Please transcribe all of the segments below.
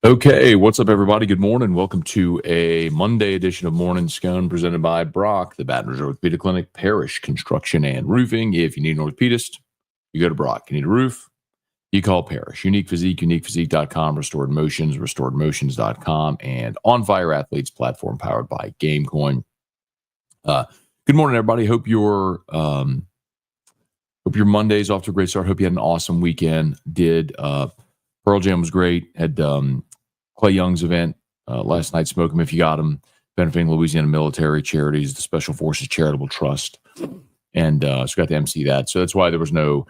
Okay, what's up, everybody? Good morning. Welcome to a Monday edition of Morning Scone presented by Brock, the Baton Rouge Orthopedic Clinic, Parish Construction and Roofing. If you need an orthopedist, you go to Brock. You need a roof, you call Parish. Unique Physique, uniquephysique.com, Restored Motions, restoredmotions.com, and On Fire Athletes platform powered by GameCoin. Good morning, everybody. Hope your Monday's off to a great start. Hope you had an awesome weekend. Pearl Jam was great. Had Clay Young's event last night. Smoke 'em if you got them. Benefiting Louisiana Military Charities, the Special Forces Charitable Trust, and so got to MC that. So that's why there was I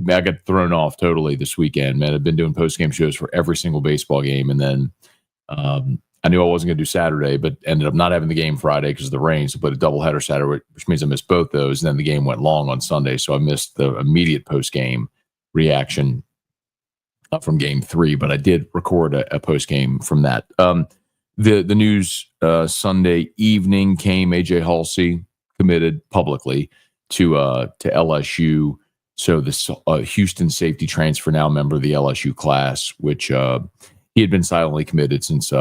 got thrown off totally this weekend. Man, I've been doing post game shows for every single baseball game, and then I knew I wasn't going to do Saturday, but ended up not having the game Friday because of the rain. So played a doubleheader Saturday, which means I missed both those. And then the game went long on Sunday, so I missed the immediate post game reaction from game 3, but I did record a post game from that. The news Sunday evening came. AJ Haulcy committed publicly to LSU. So this Houston safety transfer, now member of the LSU class, which he had been silently committed since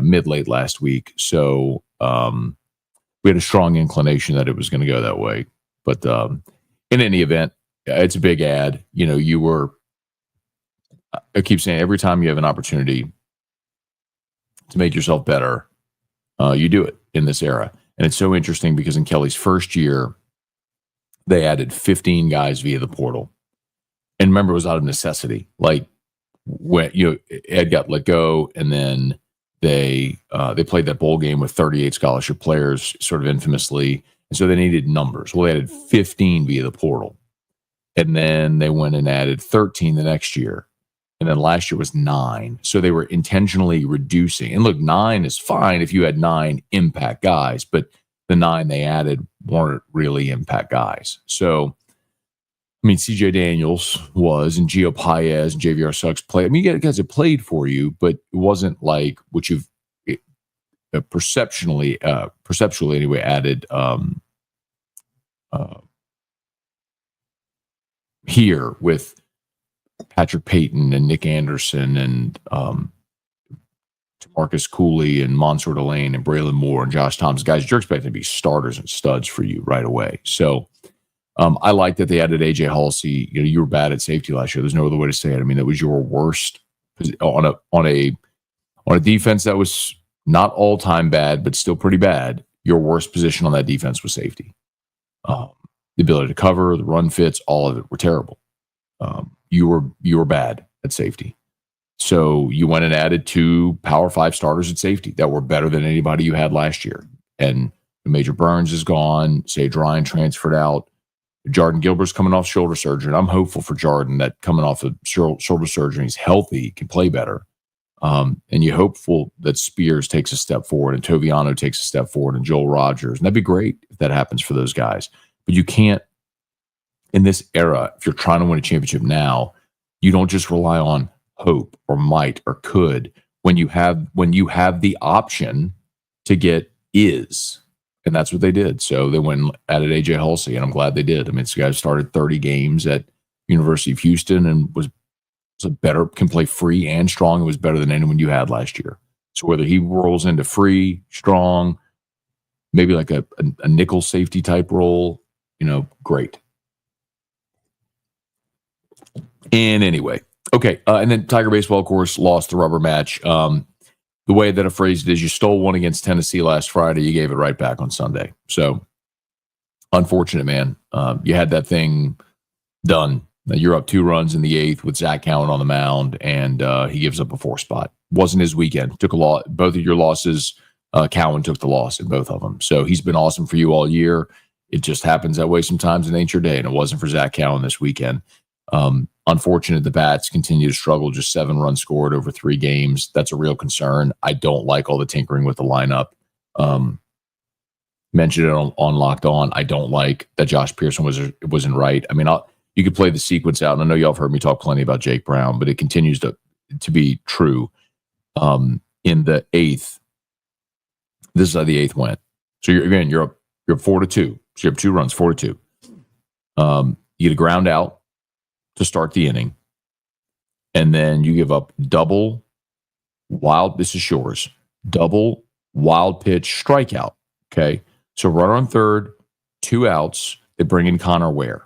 mid-late last week. So we had a strong inclination that it was going to go that way. But in any event, it's a big ad. I keep saying every time you have an opportunity to make yourself better, you do it in this era. And it's so interesting because in Kelly's first year, they added 15 guys via the portal. And remember, it was out of necessity. Like when Ed got let go, and then they played that bowl game with 38 scholarship players, sort of infamously. And so they needed numbers. Well, they added 15 via the portal. And then they went and added 13 the next year. And then last year was 9. So they were intentionally reducing. And look, 9 is fine if you had 9 impact guys, but the 9 they added weren't really impact guys. So, I mean, CJ Daniels was, and Gio Paez and JVR Suggs played. I mean, you guys have played for you, but it wasn't like what you've perceptually anyway added here with Patrick Payton and Nick Anderson and Marcus Cooley and Mansour Delane and Braylon Moore and Josh Thomas, guys you're expecting to be starters and studs for you right away. So I like that they added AJ Haulcy. You were bad at safety last year. There's no other way to say it. I mean, that was your worst on a defense that was not all time bad, but still pretty bad. Your worst position on that defense was safety. The ability to cover, the run fits, all of it were terrible. You were bad at safety. So you went and added 2 Power 5 starters at safety that were better than anybody you had last year. And Major Burns is gone. Sage Ryan transferred out. Jordan Gilbert's coming off shoulder surgery. And I'm hopeful for Jordan that coming off of shoulder surgery, he's healthy, can play better. And you're hopeful that Spears takes a step forward and Toviano takes a step forward and Joel Rogers. And that'd be great if that happens for those guys. But you can't, in this era, if you're trying to win a championship now, you don't just rely on hope or might or could when you have the option to get is. And that's what they did. So they went and added AJ Haulcy, and I'm glad they did. I mean, this guy started 30 games at University of Houston and was a better, can play free and strong. It was better than anyone you had last year. So whether he rolls into free, strong, maybe like a nickel safety type role, great. And anyway, okay. And then Tiger Baseball, of course, lost the rubber match. The way that I phrased it is you stole one against Tennessee last Friday. You gave it right back on Sunday. So unfortunate, man. You had that thing done. You're up 2 runs in the 8th with Zach Cowan on the mound, and he gives up a 4 spot. Wasn't his weekend. Took a lot. Both of your losses, Cowan took the loss in both of them. So he's been awesome for you all year. It just happens that way sometimes. It ain't your day, and it wasn't for Zach Cowan this weekend. Unfortunate the bats continue to struggle. Just 7 runs scored over 3 games. That's a real concern. I don't like all the tinkering with the lineup. Mentioned it on Locked On. I don't like that Josh Pearson wasn't right. I mean, you could play the sequence out, and I know y'all have heard me talk plenty about Jake Brown, but it continues to be true. In the 8th, this is how the 8th went. So you're up 4-2. So you have 2 runs, 4-2. You get a ground out to start the inning, and then you give up double this is Shores, double, wild pitch, strikeout. Okay. So runner on third, 2 outs. They bring in Connor Ware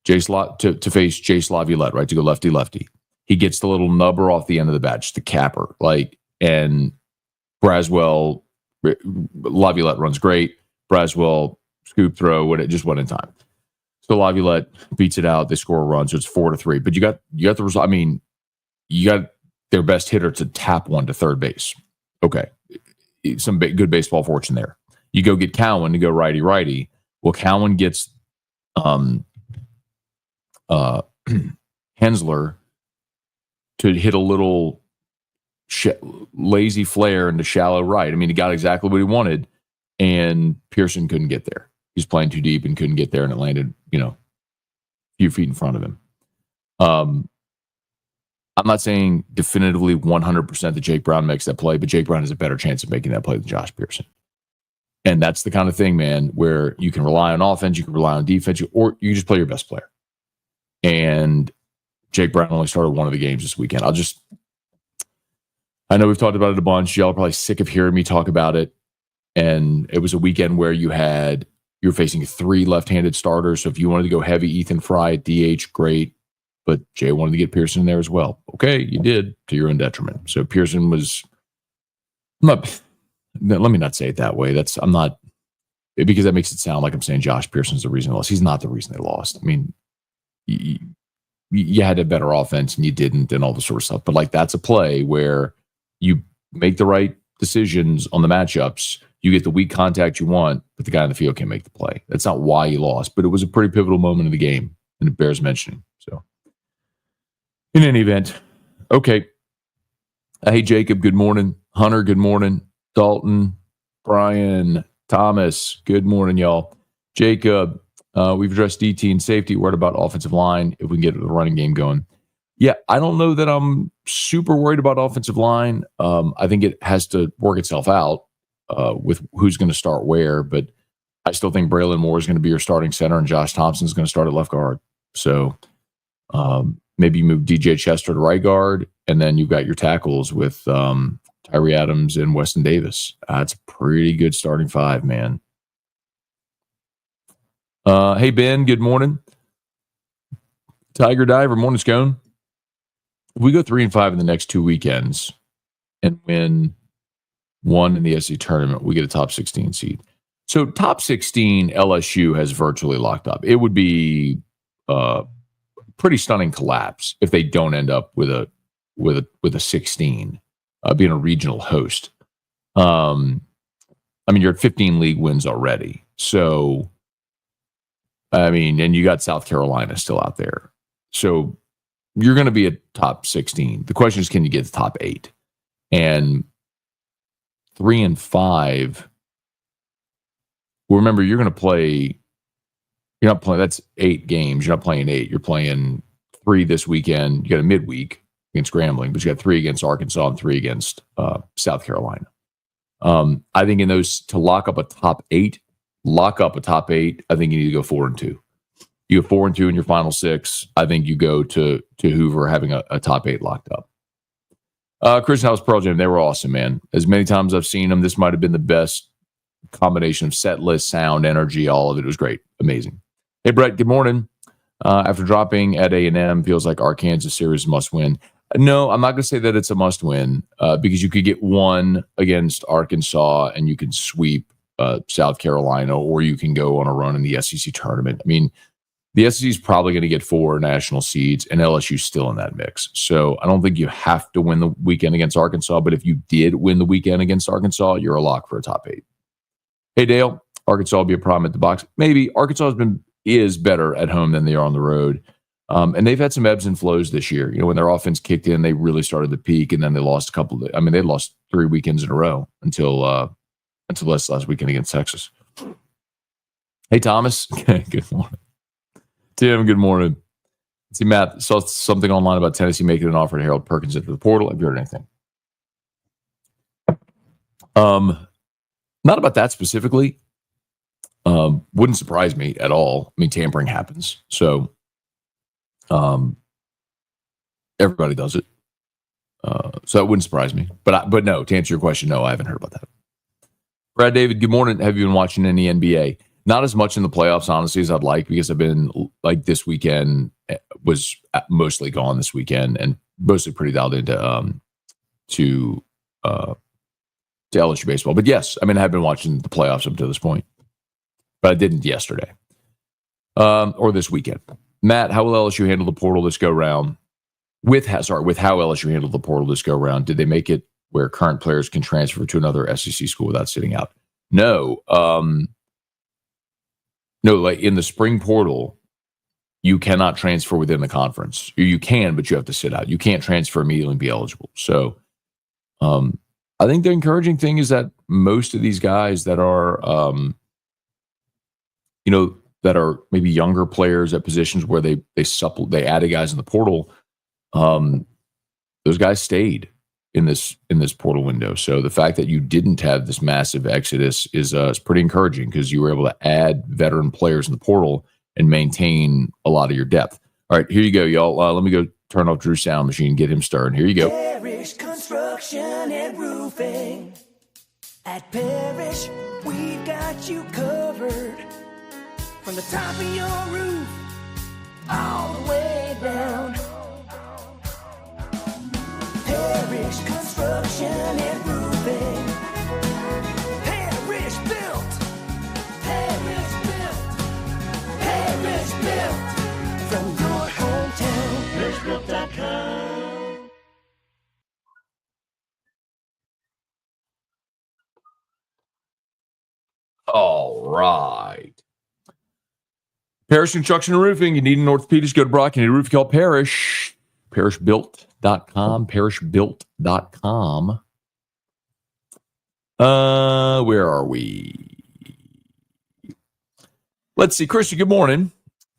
to face Jace Laviolette, right? To go lefty. He gets the little nubber off the end of the bat, just the capper. And Laviolette runs great. Braswell, scoop throw, it just went in time. So Laviolette beats it out. They score a run, so it's 4-3. But you got the result. I mean, you got their best hitter to tap one to third base. Okay. Some good baseball fortune there. You go get Cowan to go righty. Well, Cowan gets Hensler to hit a little lazy flare into shallow right. I mean, he got exactly what he wanted, and Pearson couldn't get there. He's playing too deep and couldn't get there, and it landed, a few feet in front of him. I'm not saying definitively 100% that Jake Brown makes that play, but Jake Brown has a better chance of making that play than Josh Pearson. And that's the kind of thing, man, where you can rely on offense, you can rely on defense, or you just play your best player. And Jake Brown only started one of the games this weekend. I know we've talked about it a bunch. Y'all are probably sick of hearing me talk about it. And it was a weekend where you were facing 3 left-handed starters. So if you wanted to go heavy Ethan Fry at DH, great. But Jay wanted to get Pearson in there as well. Okay, you did, to your own detriment. So Pearson was let me not say it that way. Because that makes it sound like I'm saying Josh Pearson's the reason they lost. He's not the reason they lost. I mean, you had a better offense and you didn't, and all this sort of stuff. But that's a play where you make the right decisions on the matchups. You get the weak contact you want, but the guy in the field can't make the play. That's not why you lost, but it was a pretty pivotal moment in the game, and it bears mentioning. So, in any event, okay. Hey, Jacob, good morning. Hunter, good morning. Dalton, Brian, Thomas, good morning, y'all. Jacob, we've addressed DT and safety. Worried about offensive line if we can get the running game going. Yeah, I don't know that I'm super worried about offensive line. I think it has to work itself out with who's going to start where, but I still think Braylon Moore is going to be your starting center and Josh Thompson is going to start at left guard. So maybe you move DJ Chester to right guard, and then you've got your tackles with Tyree Adams and Weston Davis. That's a pretty good starting 5, man. Hey, Ben, good morning. Tiger Diver, morning, Scone. If we go 3-5 in the next 2 weekends and win 1 in the SEC tournament, we get a top 16 seed. So top 16, LSU has virtually locked up. It would be a pretty stunning collapse if they don't end up with a 16, being a regional host. I mean, you're at 15 league wins already. So, I mean, and you got South Carolina still out there. So you're going to be a top 16. The question is, can you get the top 8? And 3-5. Well, remember, you're going to play. You're not playing. That's 8 games. You're not playing 8. You're playing 3 this weekend. You got a midweek against Grambling, but you got 3 against Arkansas and 3 against South Carolina. I think in those, to lock up a top 8, I think you need to go 4-2. You go 4-2 in your final 6. I think you go to Hoover having a top 8 locked up. Christian House Pearl Jam, they were awesome, man. As many times I've seen them, this might have been the best combination of set list, sound, energy, all of it. It was great. Amazing. Hey, Brett, good morning. After dropping at A&M, feels like Arkansas series must win. No, I'm not going to say that it's a must win because you could get 1 against Arkansas and you can sweep South Carolina, or you can go on a run in the SEC tournament. I mean, the SEC is probably going to get 4 national seeds, and LSU's still in that mix. So I don't think you have to win the weekend against Arkansas, but if you did win the weekend against Arkansas, you're a lock for a top 8. Hey, Dale, Arkansas will be a problem at the box. Maybe. Arkansas is better at home than they are on the road. And they've had some ebbs and flows this year. You know, when their offense kicked in, they really started to peak, and then they lost they lost 3 weekends in a row until last weekend against Texas. Hey, Thomas. Good morning. Tim, good morning. See, Matt, saw something online about Tennessee making an offer to Harold Perkins into the portal. Have you heard anything? Not about that specifically. Wouldn't surprise me at all. I mean, tampering happens. So everybody does it. So that wouldn't surprise me. But no, to answer your question, no, I haven't heard about that. Brad David, good morning. Have you been watching any NBA? Not as much in the playoffs, honestly, as I'd like, because I've been like this weekend was mostly gone this weekend and mostly pretty dialed into to LSU baseball. But yes, I mean, I have been watching the playoffs up to this point, but I didn't yesterday or this weekend. Matt, how will LSU handle the portal this go round? With how LSU handled the portal this go round, did they make it where current players can transfer to another SEC school without sitting out? No. No, like in the spring portal, you cannot transfer within the conference. You can, but you have to sit out. You can't transfer immediately and be eligible. So I think the encouraging thing is that most of these guys that are, that are maybe younger players at positions where they added guys in the portal, those guys stayed in this portal window. So the fact that you didn't have this massive exodus is pretty encouraging because you were able to add veteran players in the portal and maintain a lot of your depth. All right, here you go, y'all. Let me go turn off Drew's sound machine, get him started. Here you go. Parish Construction and Roofing. At Parish, we've got you covered. From the top of your roof, all the way down. Parish Construction and Roofing. Parish built. Parish built. Parish built. From your hometown. ParishBuilt.com. All right. Parish Construction and Roofing. You need an orthopedist, go to Brock. You need a roof, call Parish. ParishBuilt.com. ParishBuilt.com. Where are we? Let's see. Christian, good morning.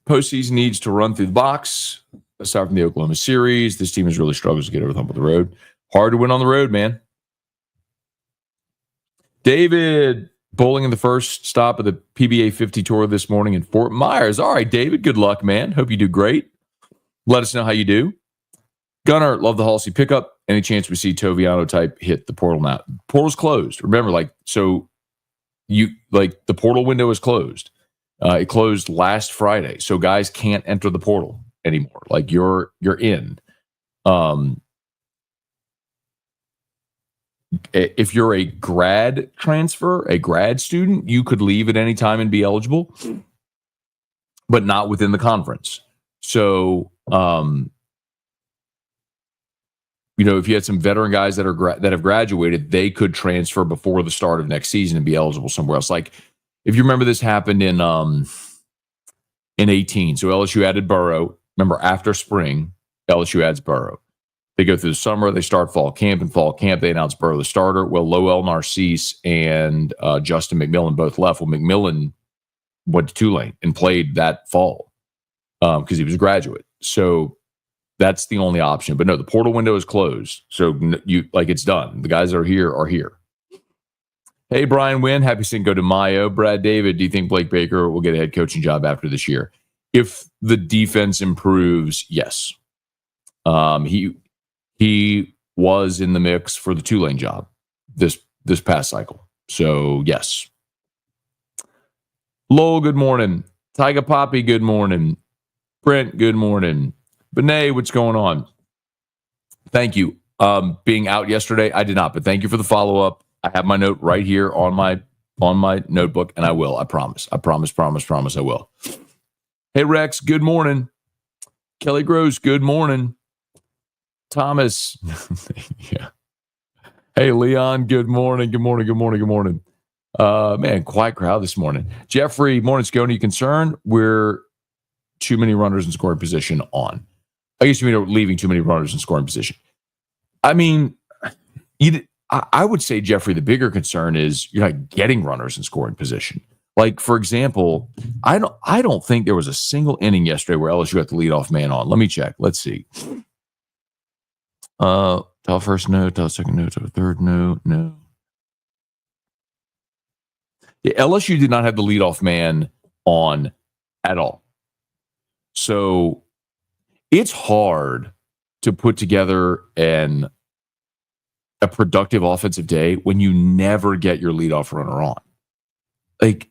Postseason needs to run through the box. Aside from the Oklahoma series, this team has really struggled to get over the hump of the road. Hard to win on the road, man. David, bowling in the first stop of the PBA 50 Tour this morning in Fort Myers. All right, David, good luck, man. Hope you do great. Let us know how you do. Gunnar, love the Haulcy pickup. Any chance we see Toviano type hit the portal now? Portal's closed. Remember, the portal window is closed. It closed last Friday, so guys can't enter the portal anymore. Like you're in. If you're a grad transfer, a grad student, you could leave at any time and be eligible, but not within the conference. So, if you had some veteran guys that have graduated, they could transfer before the start of next season and be eligible somewhere else. Like if you remember, this happened in 18. So LSU added Burrow. Remember, after spring, LSU adds Burrow. They go through the summer, they start fall camp. In fall camp, they announce Burrow the starter. Well, Lowell Narcisse and Justin McMillan both left. Well, McMillan went to Tulane and played that fall because he was a graduate. So that's the only option. But no, the portal window is closed. So it's done. The guys that are here are here. Hey, Brian Wynn, happy Cinco de Mayo. Brad David, do you think Blake Baker will get a head coaching job after this year? If the defense improves, yes. He was in the mix for the Tulane job this past cycle. So, yes. Lowell, good morning. Tyga Poppy, good morning. Brent, good morning. Benet, what's going on? Thank you. Being out yesterday, I did not, but thank you for the follow-up. I have my note right here on my notebook, and I will. I promise. I promise I will. Hey, Rex, good morning. Kelly Gross, good morning. Thomas. Yeah. Hey, Leon, good morning. Man, quiet crowd this morning. Jeffrey, morning, Scone. Are you concerned we're too many runners in scoring position on? I guess you mean leaving too many runners in scoring position. I mean, I would say, Jeffrey, the bigger concern is you're not getting runners in scoring position. Like, for example, I don't think there was a single inning yesterday where LSU got the leadoff man on. Let me check. Let's see. Tell first no, tell second no, tell third no. Yeah, LSU did not have the leadoff man on at all. So it's hard to put together an a productive offensive day when you never get your leadoff runner on. Like,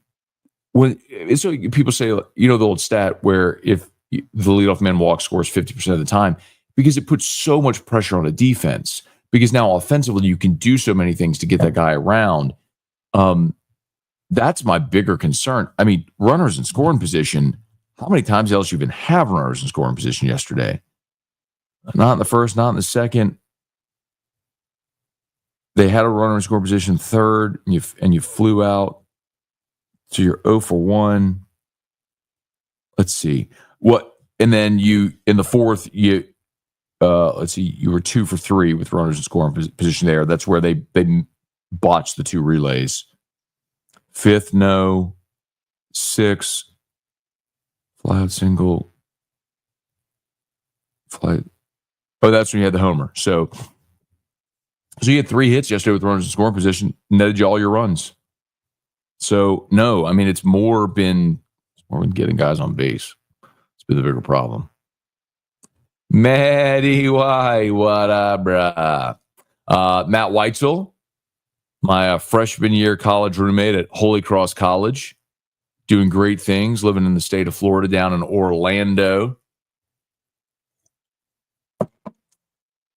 when so people say, the old stat where if the leadoff man walks, scores 50% of the time, because it puts so much pressure on a defense. Because now offensively, you can do so many things to get that guy around. That's my bigger concern. I mean, runners in scoring position. How many times else you even have runners in scoring position yesterday? Not in the first, not in the second. They had a runner in scoring position third, and you flew out. So you're 0 for 1. Let's see. And then you, in the fourth, you were 2 for 3 with runners in scoring position there. That's where they botched the 2 relays. Fifth, no. 6, fly out single. Fly. Oh, that's when you had the homer. So you had 3 hits yesterday with runners in scoring position, netted you all your runs. So, no, I mean, it's more been getting guys on base. It's been the bigger problem. Maddie Y, what up, brah? Matt Weitzel, my freshman year college roommate at Holy Cross College, doing great things, living in the state of Florida down in Orlando.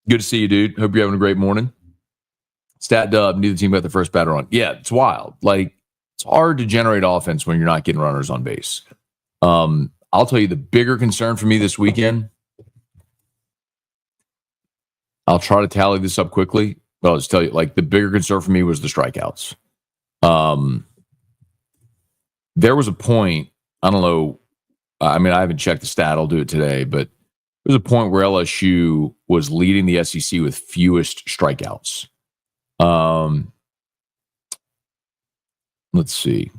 Good to see you, dude. Hope you're having a great morning. Stat dub, neither team got the first batter on. Yeah, it's wild. Like, it's hard to generate offense when you're not getting runners on base. I'll tell you the bigger concern for me this weekend. I'll try to tally this up quickly, but I'll just tell you, like, the bigger concern for me was the strikeouts. There was a point, I don't know, I mean, I haven't checked the stat, I'll do it today, but there was a point where LSU was leading the SEC with fewest strikeouts. Let's see.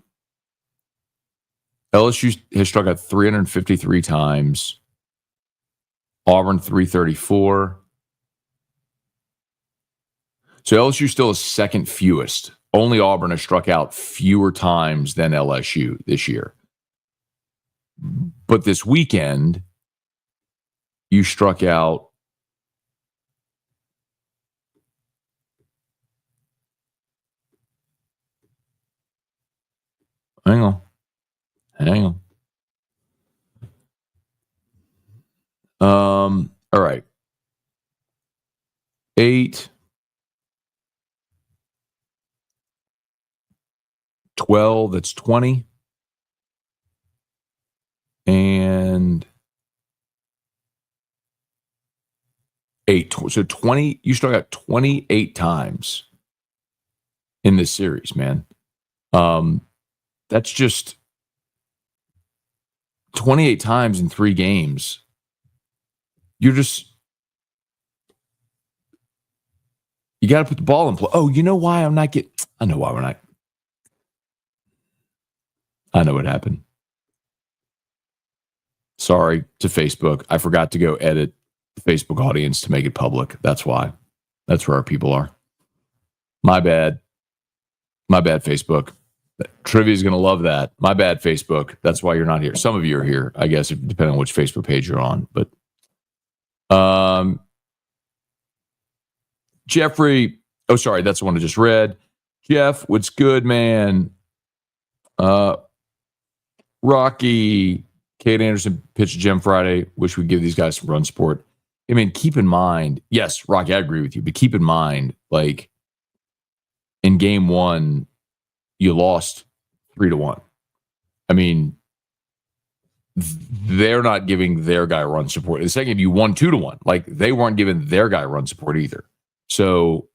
LSU has struck out 353 times. Auburn 334. So LSU still is second fewest. Only Auburn has struck out fewer times than LSU this year. But this weekend, you struck out Hang on. All right. 8, 12, that's 20. And 8. So 20, you struck out 28 times in this series, man. That's just 28 times in 3 games. You got to put the ball in play. Oh, you know why I'm not getting, I know why we're not. I know what happened. Sorry to Facebook. I forgot to go edit the Facebook audience to make it public. That's why. That's where our people are. My bad. My bad, Facebook. Trivia is going to love that. My bad, Facebook. That's why you're not here. Some of you are here, I guess, depending on which Facebook page you're on. But Jeffrey, oh, sorry, that's the one I just read. Jeff, what's good, man? Rocky, Kate Anderson pitched Gem Friday. Wish we'd give these guys some run support. I mean, keep in mind, yes, Rocky, I agree with you, but keep in mind, like, in game 1, you lost 3-1. I mean, they're not giving their guy run support. The second, you won 2-1. Like, they weren't giving their guy run support either. So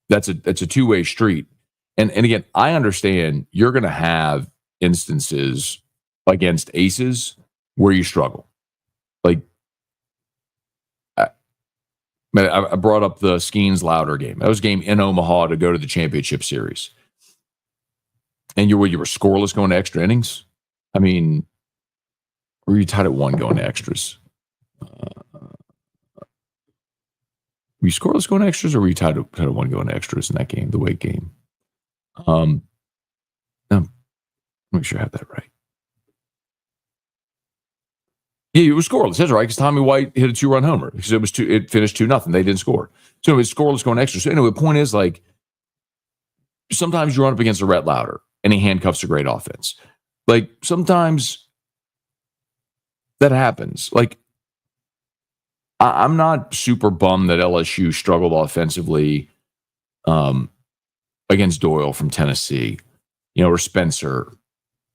that's a 2-way street. And again, I understand you're going to have instances against aces where you struggle. Like, I brought up the Skeens Louder game. That was a game in Omaha to go to the championship series. And you were scoreless going to extra innings? I mean, were you tied at 1 going to extras? Were you scoreless going to extras, or were you tied at 1 going to extras in that game, the Wake game? Make sure I have that right. Yeah, it was scoreless. That's right, because Tommy White hit a 2-run homer because it finished 2-0. They didn't score. So it was scoreless going extra. So anyway, the point is, like, sometimes you run up against a Rhett Lauder and he handcuffs a great offense. Like, sometimes that happens. Like, I'm not super bummed that LSU struggled offensively against Doyle from Tennessee, or Spencer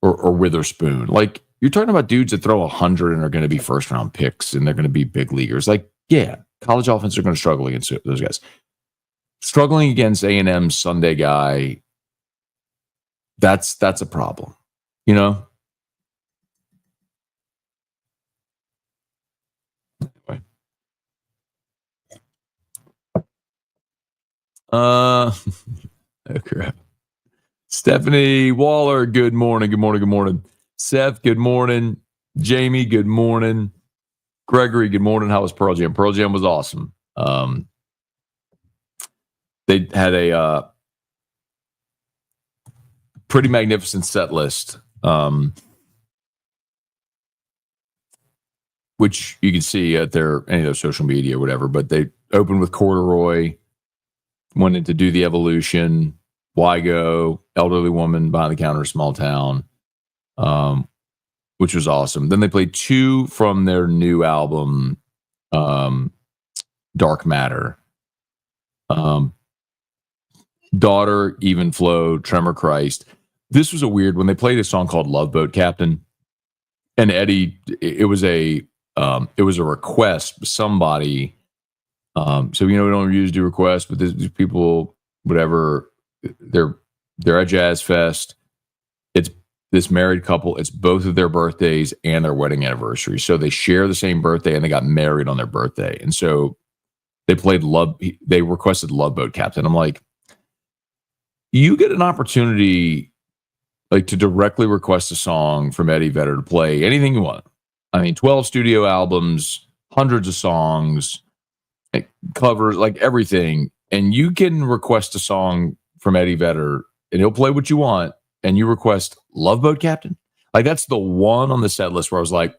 or Witherspoon. Like, you're talking about dudes that throw 100 and are going to be first-round picks and they're going to be big leaguers. Like, yeah, college offenses are going to struggle against those guys. Struggling against A&M's Sunday guy, that's a problem, Anyway. Oh, crap. Stephanie Waller, good morning. Good morning. Good morning. Seth, good morning. Jamie, good morning. Gregory, good morning. How was Pearl Jam? Pearl Jam was awesome. They had a pretty magnificent set list, which you can see at any of their social media or whatever. But they opened with Corduroy, wanted to do the Evolution, Wygo, Elderly Woman, Behind the Counter, Small Town, which was awesome. Then they played 2 from their new album, Dark Matter. Daughter, Even Flow, Tremor Christ. This was a weird when they played a song called Love Boat Captain, and Eddie. It was a request. Somebody. So we don't usually do requests, but these people, whatever, they're at Jazz Fest. It's this married couple. It's both of their birthdays and their wedding anniversary, so they share the same birthday and they got married on their birthday, and so they played Love. They requested Love Boat Captain. I'm like, you get an opportunity, like, to directly request a song from Eddie Vedder to play anything you want. I mean, 12 studio albums, hundreds of songs, like covers, like everything. And you can request a song from Eddie Vedder and he'll play what you want. And you request Love Boat Captain. Like, that's the one on the set list where I was like,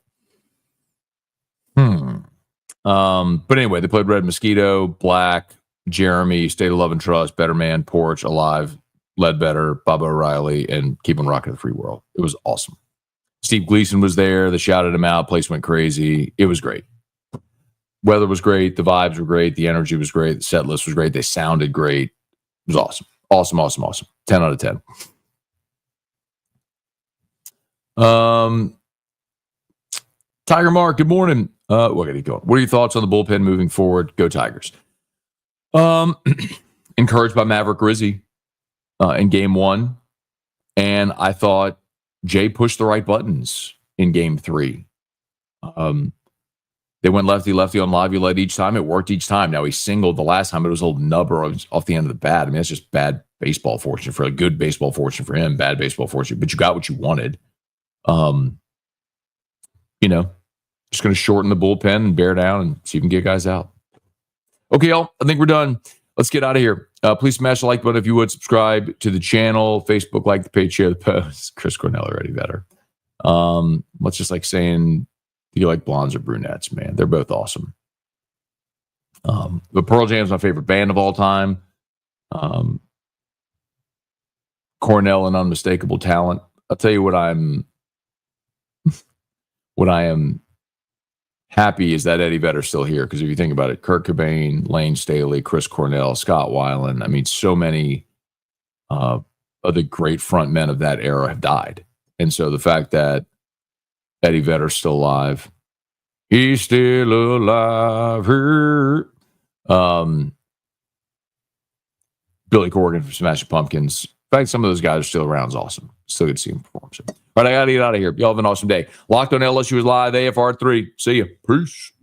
But anyway, they played Red Mosquito, Black, Jeremy, State of Love and Trust, Better Man, Porch, Alive, Ledbetter, Bob O'Reilly, and Keep on Rocking the Free World. It was awesome. Steve Gleason was there. They shouted him out. Place went crazy. It was great. Weather was great. The vibes were great. The energy was great. The set list was great. They sounded great. It was awesome. Awesome, awesome, awesome. 10 out of 10. Tiger Mark, good morning. What are you going? What are your thoughts on the bullpen moving forward? Go Tigers. Encouraged by Maverick Rizzi in game 1. And I thought Jay pushed the right buttons in game 3. They went lefty on live. You led each time. It worked each time. Now he singled the last time. It was a little nubber off the end of the bat. I mean, that's just bad baseball fortune for a good baseball fortune for him. Bad baseball fortune, but you got what you wanted. Just going to shorten the bullpen and bear down and see if you can get guys out. Okay, y'all. I think we're done. Let's get out of here. Please smash the like button if you would. Subscribe to the channel. Facebook, like the page, share the post. Chris Cornell already better. What's just like saying, do you like blondes or brunettes, man? They're both awesome. But Pearl Jam's my favorite band of all time. Cornell, an unmistakable talent. I'll tell you what I am happy is that Eddie Vedder's still here, because if you think about it, Kurt Cobain, Lane Staley, Chris Cornell, Scott Weiland, I mean, so many of the great front men of that era have died. And so the fact that Eddie Vedder's still alive, he's still alive here. Billy Corgan from Smashing Pumpkins. In fact, some of those guys are still around is awesome. Still good to see him perform. So, all right, I got to get out of here. Y'all have an awesome day. Locked on LSU is live, AFR3. See you. Peace.